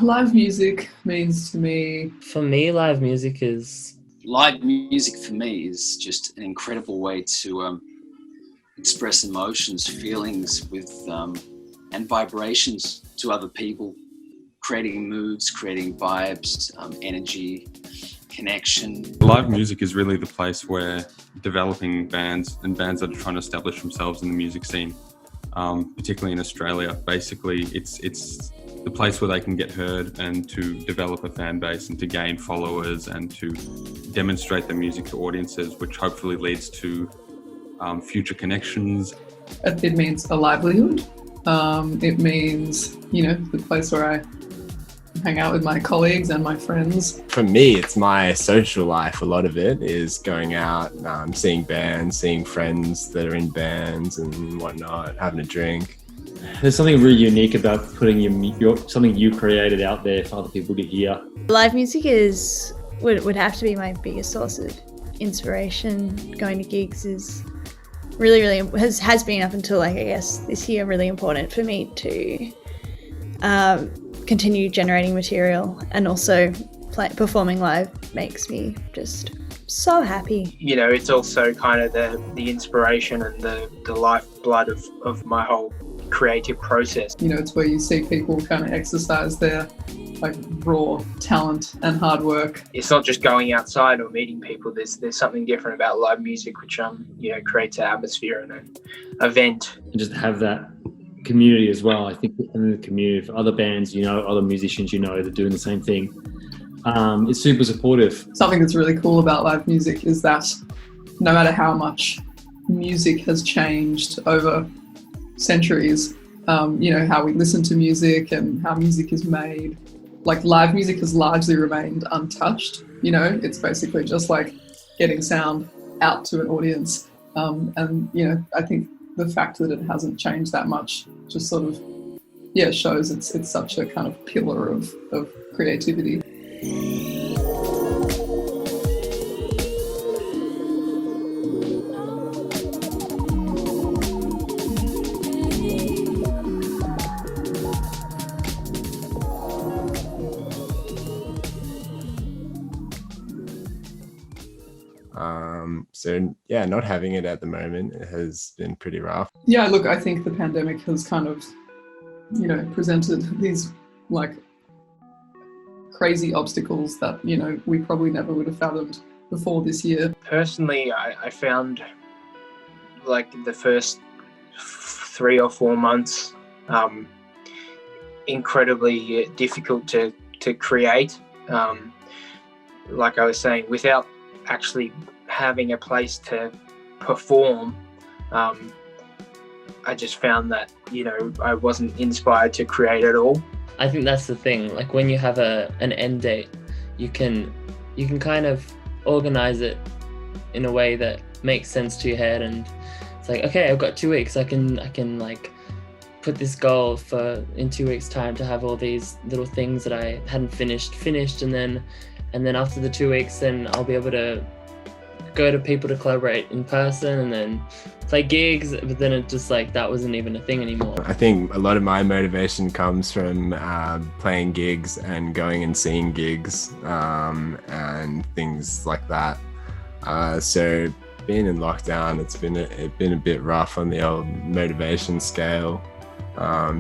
Live music means to me, For me, live music is Live music for me is just an incredible way to express emotions, feelings with and vibrations to other people, creating moods, creating vibes, energy, connection. Live music is really the place where developing bands and bands that are trying to establish themselves in the music scene, particularly in Australia, basically it's the place where they can get heard and to develop a fan base and to gain followers and to demonstrate their music to audiences, which hopefully leads to future connections. it means a livelihood. It means, the place where I hang out with my colleagues and my friends. For me, it's my social life. A lot of it is going out, seeing bands, seeing friends that are in bands and whatnot, having a drink. There's something really unique about putting something you created out there for other people to hear. Live music would have to be my biggest source of inspiration. Going to gigs is really has been up until I guess this year really important for me to continue generating material, and also performing live makes me just so happy. It's also kind of the inspiration and the lifeblood of my whole creative process. It's where you see people kind of exercise their raw talent and hard work. It's not just going outside or meeting people. There's something different about live music, which creates an atmosphere and an event. And just have that community as well. I think in the community for other bands, other musicians, that are doing the same thing. It's super supportive. Something that's really cool about live music is that no matter how much music has changed over centuries, how we listen to music and how music is made, live music has largely remained untouched. It's basically just getting sound out to an audience. I think the fact that it hasn't changed that much just sort of, shows it's such a kind of pillar of creativity. Not having it at the moment has been pretty rough. Yeah, look, I think the pandemic has kind of, presented these crazy obstacles that, we probably never would have fathomed before this year. Personally, I found the first 3 or 4 months incredibly difficult to create. Like I was saying, without actually having a place to perform, I just found that I wasn't inspired to create at all. I think that's the thing. When you have an end date, you can kind of organize it in a way that makes sense to your head, and it's okay, I've got 2 weeks. I can put this goal in 2 weeks' time to have all these little things that I hadn't finished, and then after the 2 weeks, then I'll be able to go to people to collaborate in person and then play gigs. But then it just that wasn't even a thing anymore. I think a lot of my motivation comes from playing gigs and going and seeing gigs and things like that. So being in lockdown, it's been a bit rough on the old motivation scale.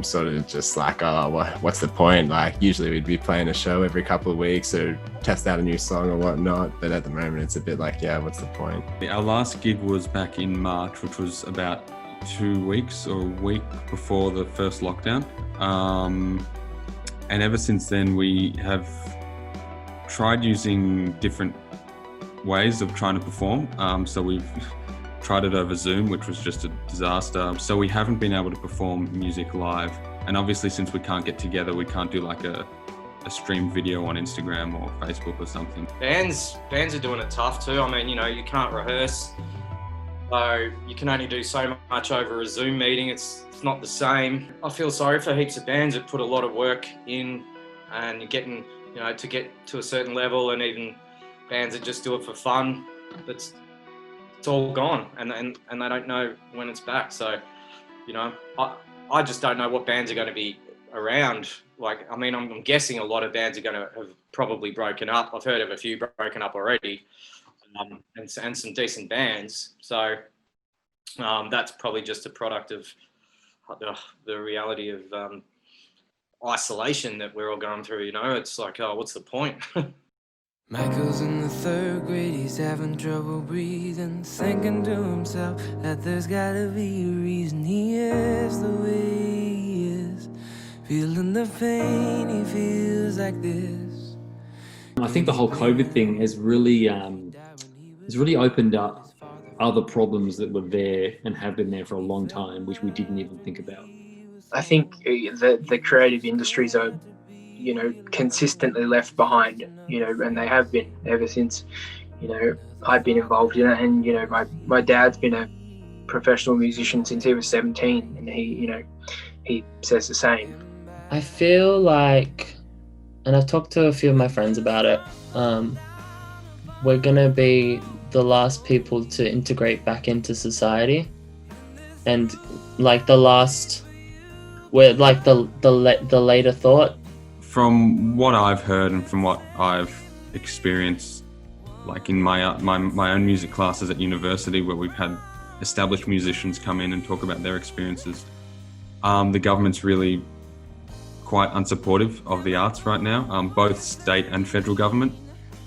Sort of just what's the point? Usually we'd be playing a show every couple of weeks or test out a new song or whatnot, but at the moment it's a bit what's the point? Our last gig was back in March, which was about 2 weeks or a week before the first lockdown. And ever since then we have tried using different ways of trying to perform. So we've tried it over Zoom, which was just a disaster. So we haven't been able to perform music live. And obviously, since we can't get together, we can't do a stream video on Instagram or Facebook or something. Bands are doing it tough too. I mean, you can't rehearse. So you can only do so much over a Zoom meeting. It's not the same. I feel sorry for heaps of bands that put a lot of work in and you're getting, to get to a certain level, and even bands that just do it for fun. It's all gone, and they don't know when it's back. So, I just don't know what bands are going to be around like, I mean, I'm guessing a lot of bands are going to have probably broken up. I've heard of a few broken up already, and some decent bands. So that's probably just a product of the reality of isolation that we're all going through. You know, it's like, oh, what's the point? Michael's in the third grade, he's having trouble breathing, thinking to himself that there's gotta be a reason he is the way he is, feeling the pain he feels like this. I think the whole COVID thing has really opened up other problems that were there and have been there for a long time, which we didn't even think about. I think the creative industries are, you know, consistently left behind, you know, and they have been ever since, you know, I've been involved in it. And, you know, my dad's been a professional musician since he was 17, and he, you know, he says the same. I feel like, and I've talked to a few of my friends about it, we're gonna be the last people to integrate back into society, and like we're like the later thought. From what I've heard and from what I've experienced, like in my own music classes at university, where we've had established musicians come in and talk about their experiences, the government's really quite unsupportive of the arts right now, both state and federal government.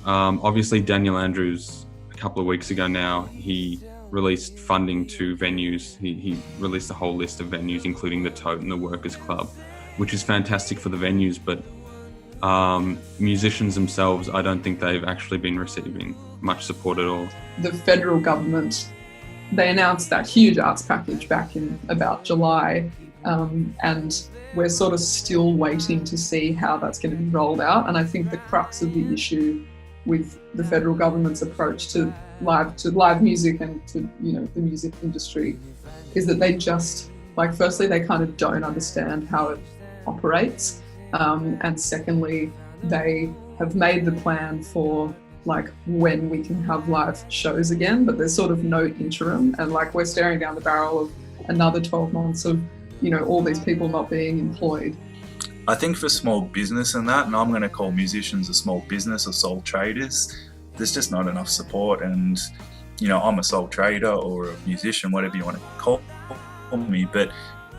Obviously, Daniel Andrews, a couple of weeks ago now, he released funding to venues. He released a whole list of venues, including the Tote and the Workers Club, which is fantastic for the venues, but musicians themselves, I don't think they've actually been receiving much support at all. The federal government, they announced that huge arts package back in about July, and we're sort of still waiting to see how that's going to be rolled out. And I think the crux of the issue with the federal government's approach to live music and to, you know, the music industry is that they just, like, firstly, they kind of don't understand how it operates, and secondly, they have made the plan for like when we can have live shows again, but there's sort of no interim, and like we're staring down the barrel of another 12 months of, you know, all these people not being employed. I think for small business and that, and I'm going to call musicians a small business or sole traders, there's just not enough support. And, you know, I'm a sole trader or a musician, whatever you want to call me, but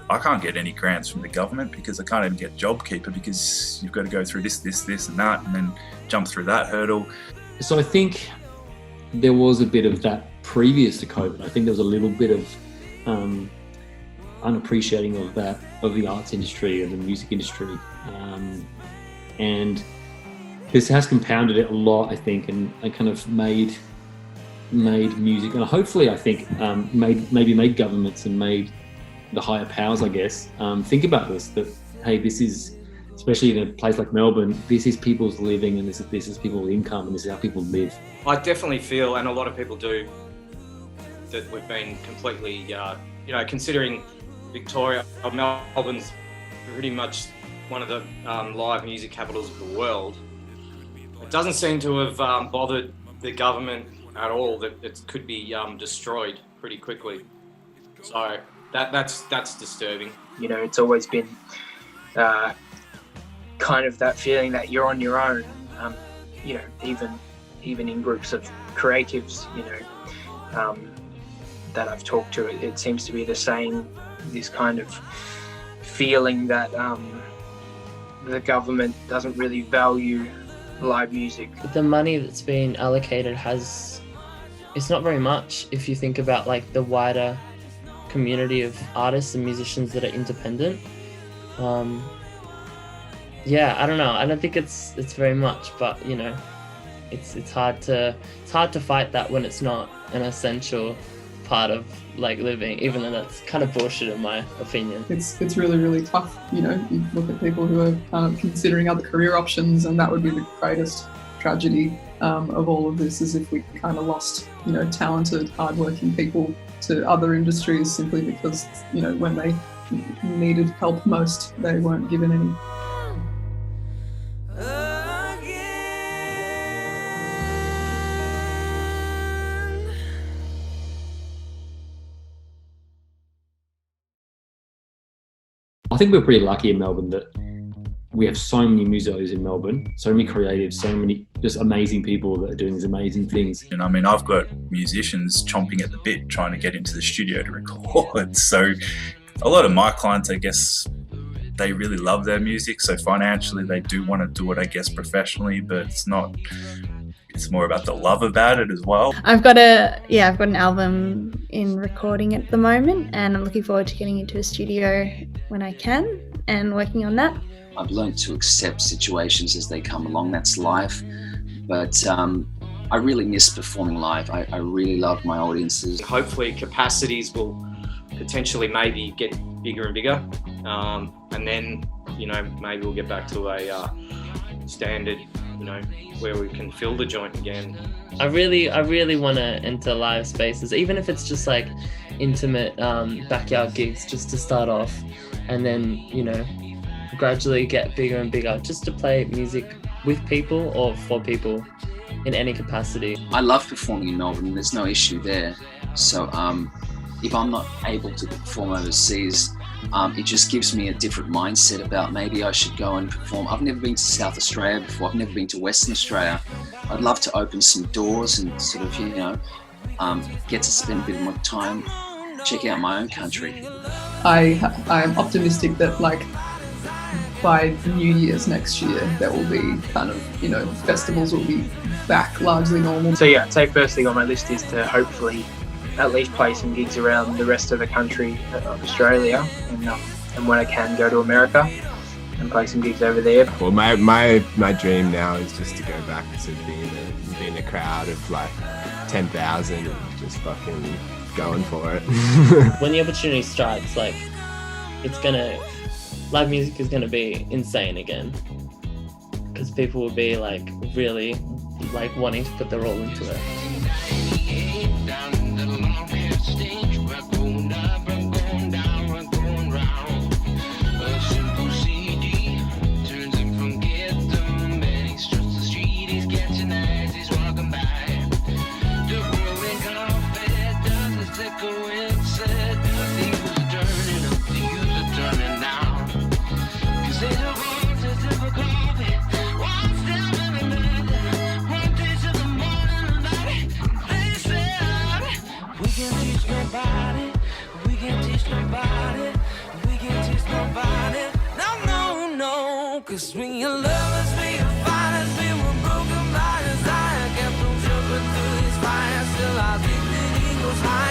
I can't get any grants from the government because I can't even get JobKeeper because you've got to go through this and that, and then jump through that hurdle. So I think there was a bit of that previous to COVID. I think there was a little bit of unappreciating of the arts industry and the music industry, and this has compounded it a lot, I think, and kind of made music, and hopefully I think made governments and made the higher powers, I guess, think about this, that hey, this is, especially in a place like Melbourne, this is people's living, and this is people's income, and this is how people live. I definitely feel, and a lot of people do, that we've been completely, you know, considering Victoria, Melbourne's pretty much one of the live music capitals of the world. It doesn't seem to have bothered the government at all that it could be destroyed pretty quickly. So that's disturbing. You know, it's always been kind of that feeling that you're on your own. You know, even in groups of creatives, you know, that I've talked to, it seems to be the same. This kind of feeling that the government doesn't really value live music. The money that's been allocated it's not very much if you think about like the wider community of artists and musicians that are independent. Yeah, I don't know. I don't think it's very much, but you know, it's hard to fight that when it's not an essential part of like living, even though that's kind of bullshit in my opinion. It's really, really tough. You know, you look at people who are kind of considering other career options, and that would be the greatest tragedy of all of this, is if we kind of lost, you know, talented, hardworking people to other industries simply because, you know, when they needed help most, they weren't given any. I think we're pretty lucky in Melbourne that we have so many musos in Melbourne, so many creatives, so many just amazing people that are doing these amazing things. And I mean, I've got musicians chomping at the bit trying to get into the studio to record. So a lot of my clients, I guess, they really love their music. So financially, they do want to do it, I guess, professionally, but it's more about the love about it as well. I've got an album in recording at the moment, and I'm looking forward to getting into a studio when I can and working on that. I've learned to accept situations as they come along. That's life. But I really miss performing live. I really love my audiences. Hopefully capacities will potentially maybe get bigger and bigger. And then, maybe we'll get back to a standard, where we can fill the joint again. I really want to enter live spaces, even if it's just like intimate backyard gigs just to start off, and then, gradually get bigger and bigger, just to play music with people or for people in any capacity. I love performing in Melbourne. There's no issue there. So if I'm not able to perform overseas, it just gives me a different mindset about maybe I should go and perform. I've never been to South Australia before. I've never been to Western Australia. I'd love to open some doors and sort of, get to spend a bit more time, check out my own country. I'm optimistic that by New Year's next year, there will be kind of, festivals will be back largely normal. So yeah, I'd say first thing on my list is to hopefully at least play some gigs around the rest of the country of Australia, and when I can go to America and play some gigs over there. Well, my dream now is just to go back to being a crowd of 10,000 and just fucking going for it. When the opportunity strikes, live music is gonna be insane again, because people will be really wanting to put their all into it. Cause we are lovers, we are fighters, we were broken by desire. Kept on jumping through these fires, still our dignity goes high.